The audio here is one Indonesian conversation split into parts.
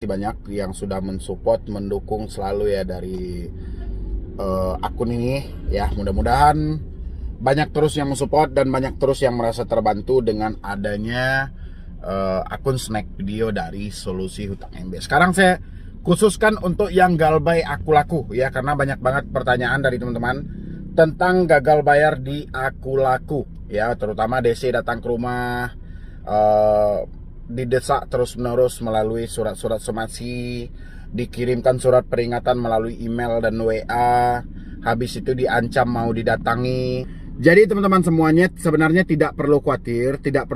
Banyak yang sudah mensupport, mendukung selalu ya dari akun ini ya. Mudah-mudahan banyak terus yang mensupport dan banyak terus yang merasa terbantu dengan adanya akun snack video dari Solusi Hutang MB. Sekarang saya khususkan untuk yang galbay aku laku ya, karena banyak banget pertanyaan dari teman-teman tentang gagal bayar di aku laku ya, terutama DC datang ke rumah, didesak terus-menerus melalui surat-surat somasi, dikirimkan surat peringatan melalui email dan WA, habis itu diancam mau didatangi. Jadi teman-teman semuanya sebenarnya tidak perlu khawatir, tidak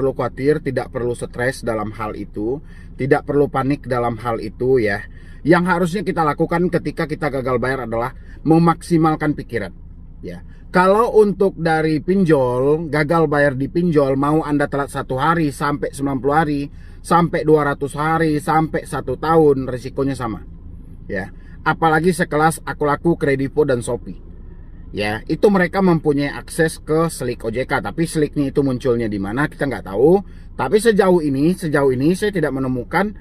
perlu stres dalam hal itu, tidak perlu panik dalam hal itu ya. Yang harusnya kita lakukan ketika kita gagal bayar adalah memaksimalkan pikiran ya. Kalau untuk dari pinjol, gagal bayar di pinjol, mau Anda telat 1 hari sampai 90 hari, sampai 200 hari, sampai 1 tahun, risikonya sama. Ya, apalagi sekelas aku laku, Kredivo dan Shopee. Ya, itu mereka mempunyai akses ke Slik OJK, tapi Sliknya itu munculnya di mana kita nggak tahu. Tapi sejauh ini saya tidak menemukan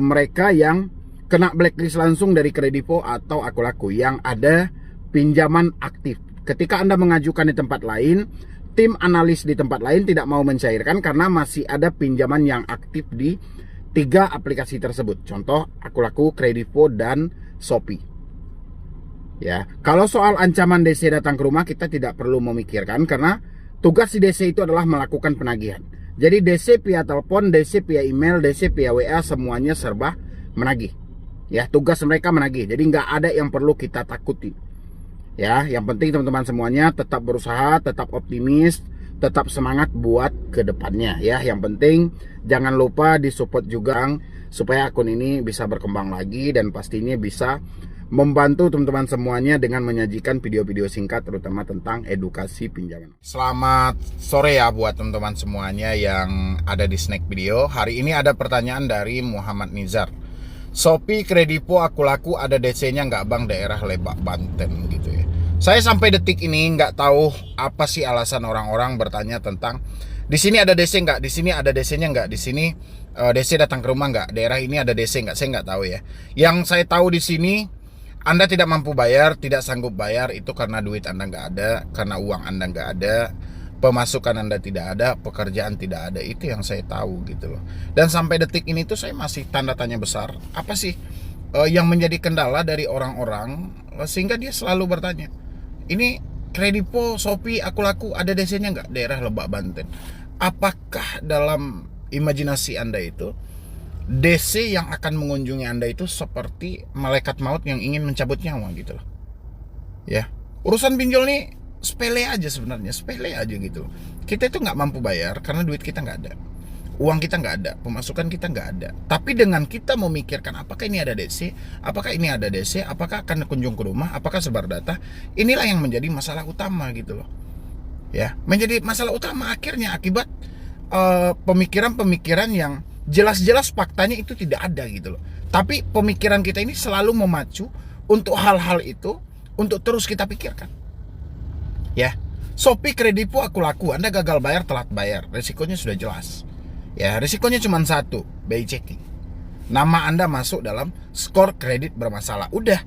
mereka yang kena blacklist langsung dari Kredivo atau aku laku yang ada pinjaman aktif. Ketika Anda mengajukan di tempat lain, tim analis di tempat lain tidak mau mencairkan karena masih ada pinjaman yang aktif di 3 aplikasi tersebut. Contoh aku laku, Kredivo dan Shopee. Ya, kalau soal ancaman DC datang ke rumah kita tidak perlu memikirkan karena tugas si DC itu adalah melakukan penagihan. Jadi DC via telepon, DC via email, DC via WA semuanya serba menagih. Ya, tugas mereka menagih. Jadi nggak ada yang perlu kita takuti. Ya, yang penting teman-teman semuanya tetap berusaha, tetap optimis, tetap semangat buat ke depannya ya. Yang penting jangan lupa disupport juga supaya akun ini bisa berkembang lagi dan pastinya bisa membantu teman-teman semuanya dengan menyajikan video-video singkat terutama tentang edukasi pinjaman. Selamat sore ya buat teman-teman semuanya yang ada di Snack Video. Hari ini ada pertanyaan dari Muhammad Nizar. Shopee, Kredivo, aku laku ada DC-nya nggak bang daerah Lebak, Banten gitu ya. Saya sampai detik ini nggak tahu apa sih alasan orang-orang bertanya tentang di sini ada DC nggak, di sini ada DC-nya nggak, di sini DC datang ke rumah nggak, daerah ini ada DC nggak, saya nggak tahu ya. Yang saya tahu di sini Anda tidak mampu bayar, tidak sanggup bayar itu karena duit Anda nggak ada, karena uang Anda nggak ada, pemasukan Anda tidak ada, pekerjaan tidak ada. Itu yang saya tahu gitu loh. Dan sampai detik ini tuh saya masih tanda tanya besar. Apa sih yang menjadi kendala dari orang-orang sehingga dia selalu bertanya, ini Kredivo, Shopee, aku laku ada DC-nya nggak daerah Lebak, Banten? Apakah dalam imajinasi Anda itu DC yang akan mengunjungi Anda itu seperti malaikat maut yang ingin mencabut nyawa gitu loh. Ya, urusan pinjol nih sepele aja sebenarnya, sepele aja gitu. Kita itu nggak mampu bayar karena duit kita nggak ada, uang kita nggak ada, pemasukan kita nggak ada. Tapi dengan kita memikirkan apakah ini ada DC, apakah ini ada DC, apakah akan kunjung ke rumah, apakah sebar data, inilah yang menjadi masalah utama gitu loh. Ya, menjadi masalah utama akhirnya akibat pemikiran-pemikiran yang jelas-jelas faktanya itu tidak ada gitu loh. Tapi pemikiran kita ini selalu memacu untuk hal-hal itu untuk terus kita pikirkan. Ya, Shopee, Kredivo, aku laku, Anda gagal bayar, telat bayar, resikonya sudah jelas. Ya, resikonya cuma satu, BI checking. Nama Anda masuk dalam skor kredit bermasalah. Udah.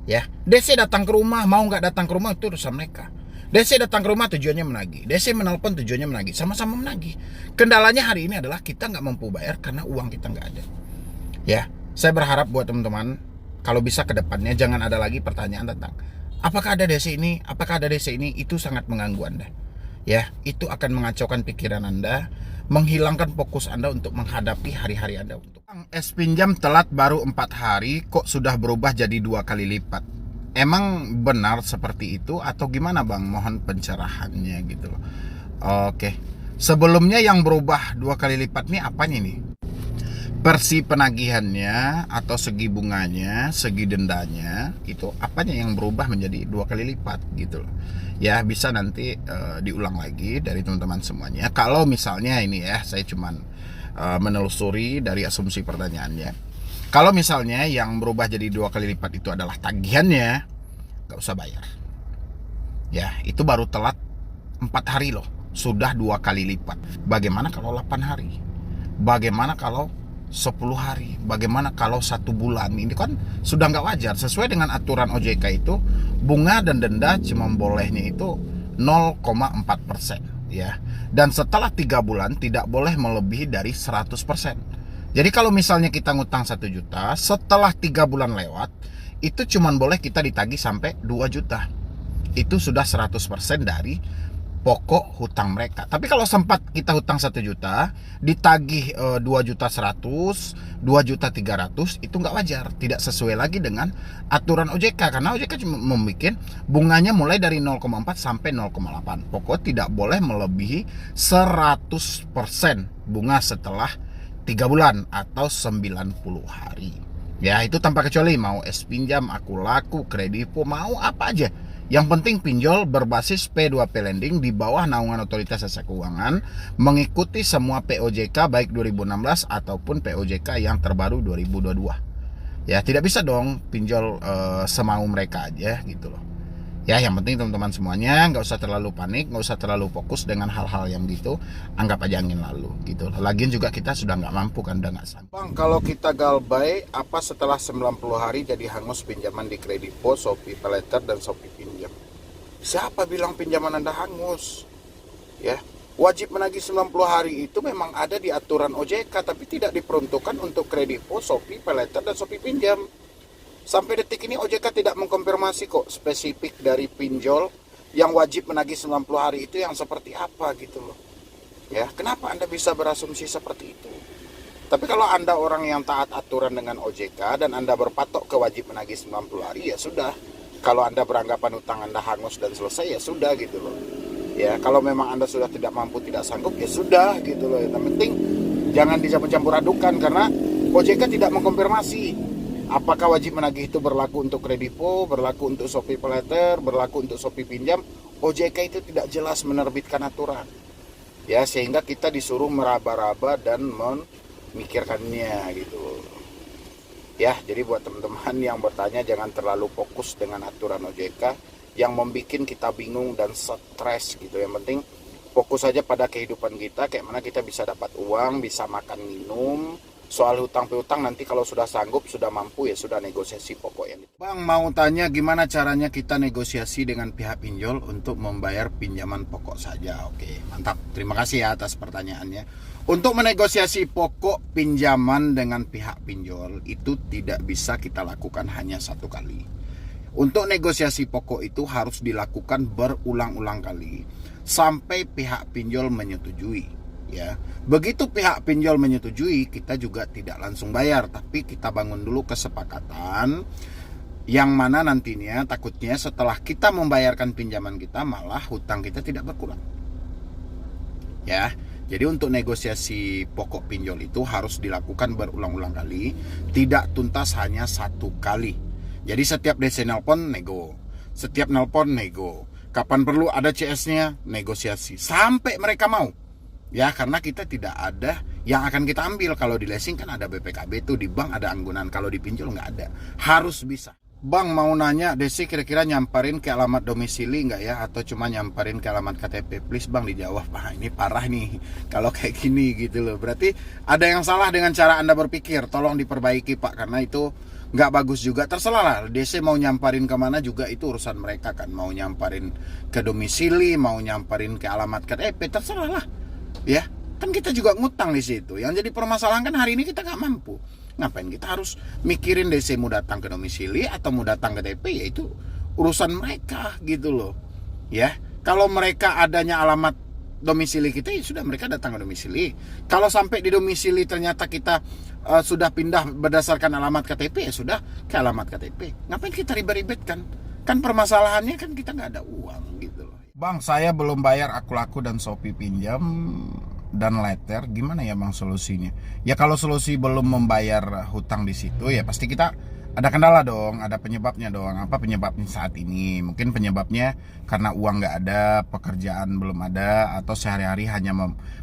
Ya, DC datang ke rumah, mau nggak datang ke rumah itu urusan mereka. DC datang ke rumah tujuannya menagih, DC menelpon tujuannya menagih, sama-sama menagih. Kendalanya hari ini adalah kita nggak mampu bayar karena uang kita nggak ada. Ya, saya berharap buat teman-teman kalau bisa ke depannya jangan ada lagi pertanyaan tentang apakah ada DC ini, apakah ada DC ini, itu sangat mengganggu Anda. Ya, itu akan mengacaukan pikiran Anda, menghilangkan fokus Anda untuk menghadapi hari-hari Anda. Untuk es pinjam telat baru 4 hari kok sudah berubah jadi 2 kali lipat. Emang benar seperti itu atau gimana bang? Mohon pencerahannya gitu loh. Oke, sebelumnya yang berubah 2 kali lipat nih apanya nih? Versi penagihannya atau segi bunganya, segi dendanya, itu apanya yang berubah menjadi 2 kali lipat gitu loh. Ya bisa nanti diulang lagi dari teman-teman semuanya. Kalau misalnya ini ya, saya cuman menelusuri dari asumsi pertanyaannya. Kalau misalnya yang berubah jadi 2 kali lipat itu adalah tagihannya, gak usah bayar. Ya, itu baru telat 4 hari loh, sudah 2 kali lipat. Bagaimana kalau 8 hari? Bagaimana kalau 10 hari. Bagaimana kalau 1 bulan? Ini kan sudah nggak wajar. Sesuai dengan aturan OJK itu, bunga dan denda cuma bolehnya itu 0,4% ya. Dan setelah 3 bulan tidak boleh melebihi dari 100%. Jadi kalau misalnya kita ngutang 1 juta, setelah 3 bulan lewat, itu cuma boleh kita ditagih sampai 2 juta. Itu sudah 100% dari pokok hutang mereka. Tapi kalau sempat kita hutang 1 juta, ditagih 2 juta 100, 2 juta 300, itu nggak wajar. Tidak sesuai lagi dengan aturan OJK. Karena OJK cuma membuat bunganya mulai dari 0,4 sampai 0,8. Pokok tidak boleh melebihi 100% bunga setelah 3 bulan atau 90 hari. Ya, itu tanpa kecuali mau es pinjam, aku laku, kredivo, mau apa aja. Yang penting pinjol berbasis P2P lending di bawah naungan Otoritas Jasa Keuangan, mengikuti semua POJK baik 2016 ataupun POJK yang terbaru 2022. Ya, tidak bisa dong pinjol semau mereka aja gitu loh. Ya, yang penting teman-teman semuanya nggak usah terlalu panik, nggak usah terlalu fokus dengan hal-hal yang gitu, anggap aja angin lalu gitu. Lagian juga kita sudah nggak mampu kan, udah nggak sanggup. Bang, kalau kita galbay, apa setelah 90 hari jadi hangus pinjaman di Kredivo, Shopee Paylater, dan Shopee Pinjam? Siapa bilang pinjaman Anda hangus? Ya, wajib menagih 90 hari itu memang ada di aturan OJK, tapi tidak diperuntukkan untuk Kredivo, Shopee Paylater, dan Shopee Pinjam. Sampai detik ini OJK tidak mengkonfirmasi kok spesifik dari pinjol yang wajib menagih 90 hari itu yang seperti apa gitu loh. Ya, kenapa Anda bisa berasumsi seperti itu? Tapi kalau Anda orang yang taat aturan dengan OJK dan Anda berpatok ke wajib menagih 90 hari, ya sudah. Kalau Anda beranggapan utang Anda hangus dan selesai, ya sudah gitu loh. Ya, kalau memang Anda sudah tidak mampu, tidak sanggup, ya sudah gitu loh. Yang penting jangan dicampur-campur adukan karena OJK tidak mengkonfirmasi apakah wajib menagih itu berlaku untuk Kredivo, berlaku untuk Shopee Paylater, berlaku untuk Shopee Pinjam. OJK itu tidak jelas menerbitkan aturan. Ya, sehingga kita disuruh meraba-raba dan memikirkannya gitu. Ya, jadi buat teman-teman yang bertanya jangan terlalu fokus dengan aturan OJK yang membuat kita bingung dan stres gitu. Yang penting fokus saja pada kehidupan kita, kayak mana kita bisa dapat uang, bisa makan minum. Soal hutang piutang nanti kalau sudah sanggup, sudah mampu, ya sudah negosiasi pokoknya. Bang, mau tanya gimana caranya kita negosiasi dengan pihak pinjol untuk membayar pinjaman pokok saja. Oke, mantap. Terima kasih ya atas pertanyaannya. Untuk menegosiasi pokok pinjaman dengan pihak pinjol itu tidak bisa kita lakukan hanya 1 kali. Untuk negosiasi pokok itu harus dilakukan berulang-ulang kali sampai pihak pinjol menyetujui. Ya, begitu pihak pinjol menyetujui, kita juga tidak langsung bayar, tapi kita bangun dulu kesepakatan yang mana nantinya takutnya setelah kita membayarkan pinjaman kita malah hutang kita tidak berkurang. Ya, jadi untuk negosiasi pokok pinjol itu harus dilakukan berulang-ulang kali, tidak tuntas hanya 1 kali. Jadi setiap DC nelpon nego, setiap nelpon nego, kapan perlu ada CS-nya negosiasi sampai mereka mau. Ya, karena kita tidak ada yang akan kita ambil. Kalau di leasing kan ada BPKB tuh, di bank ada anggunan, kalau di pinjol nggak ada. Harus bisa. Bang, mau nanya, Desi kira-kira nyamperin ke alamat domisili nggak ya? Atau cuma nyamperin ke alamat KTP? Please bang dijawab. Wah, ini parah nih kalau kayak gini gitu loh. Berarti ada yang salah dengan cara Anda berpikir. Tolong diperbaiki Pak, karena itu nggak bagus juga. Terserah lah, DC mau nyamperin kemana juga itu urusan mereka kan. Mau nyamperin ke domisili, mau nyamperin ke alamat KTP, terserah lah. Ya, kan kita juga ngutang di situ. Yang jadi permasalahan kan hari ini kita nggak mampu. Ngapain kita harus mikirin DC mau datang ke domisili atau mau datang ke TP? Ya itu urusan mereka gitu loh. Ya, kalau mereka adanya alamat domisili kita, ya sudah mereka datang ke domisili. Kalau sampai di domisili ternyata kita sudah pindah berdasarkan alamat KTP, ya sudah ke alamat KTP. Ngapain kita ribet-ribet kan? Kan permasalahannya kan kita nggak ada uang gitu loh. Bang, saya belum bayar aku laku dan Shopee Pinjam dan Letter, gimana ya bang solusinya? Ya kalau solusi belum membayar hutang di situ, ya pasti kita ada kendala dong, ada penyebabnya dong. Apa penyebabnya saat ini? Mungkin penyebabnya karena uang nggak ada, pekerjaan belum ada, atau sehari-hari hanya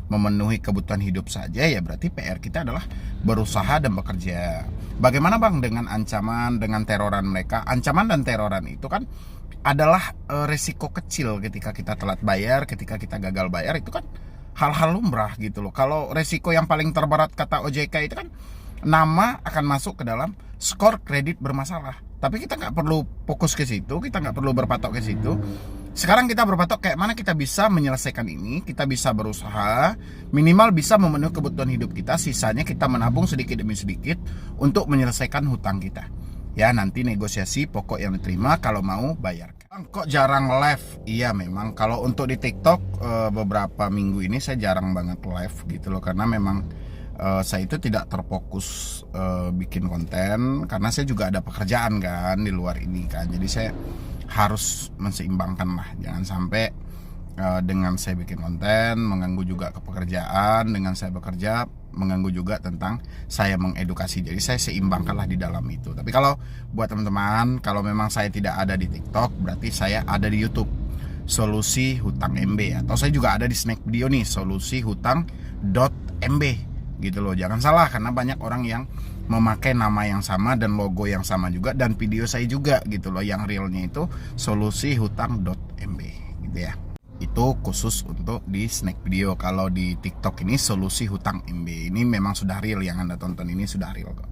memenuhi kebutuhan hidup saja. Ya berarti PR kita adalah berusaha dan bekerja. Bagaimana bang dengan ancaman, dengan teroran mereka? Ancaman dan teroran itu kan adalah resiko kecil ketika kita telat bayar, ketika kita gagal bayar, itu kan hal-hal lumrah gitu loh. Kalau resiko yang paling terberat kata OJK itu kan nama akan masuk ke dalam skor kredit bermasalah. Tapi kita nggak perlu fokus ke situ, kita nggak perlu berpatok ke situ. Sekarang kita berpatok kayak mana kita bisa menyelesaikan ini, kita bisa berusaha, minimal bisa memenuhi kebutuhan hidup kita, sisanya kita menabung sedikit demi sedikit untuk menyelesaikan hutang kita. Ya, nanti negosiasi pokok yang diterima, kalau mau bayar. Kok jarang live? Iya memang, kalau untuk di TikTok beberapa minggu ini saya jarang banget live gitu loh, karena memang saya itu tidak terfokus bikin konten, karena saya juga ada pekerjaan kan di luar ini kan, jadi saya harus menseimbangkan lah, jangan sampai dengan saya bikin konten mengganggu juga ke pekerjaan, dengan saya bekerja mengganggu juga tentang saya mengedukasi. Jadi saya seimbangkan lah di dalam itu. Tapi kalau buat teman-teman, kalau memang saya tidak ada di TikTok, berarti saya ada di YouTube, Solusi Hutang MB, atau saya juga ada di Snack Video nih, Solusi Hutang.mb gitu loh. Jangan salah, karena banyak orang yang memakai nama yang sama dan logo yang sama juga, dan video saya juga gitu loh, yang realnya itu Solusi Hutang.mb gitu ya. Itu khusus untuk di Snack Video. Kalau di TikTok ini Solusi Hutang MB, ini memang sudah real, yang Anda tonton ini sudah real kok.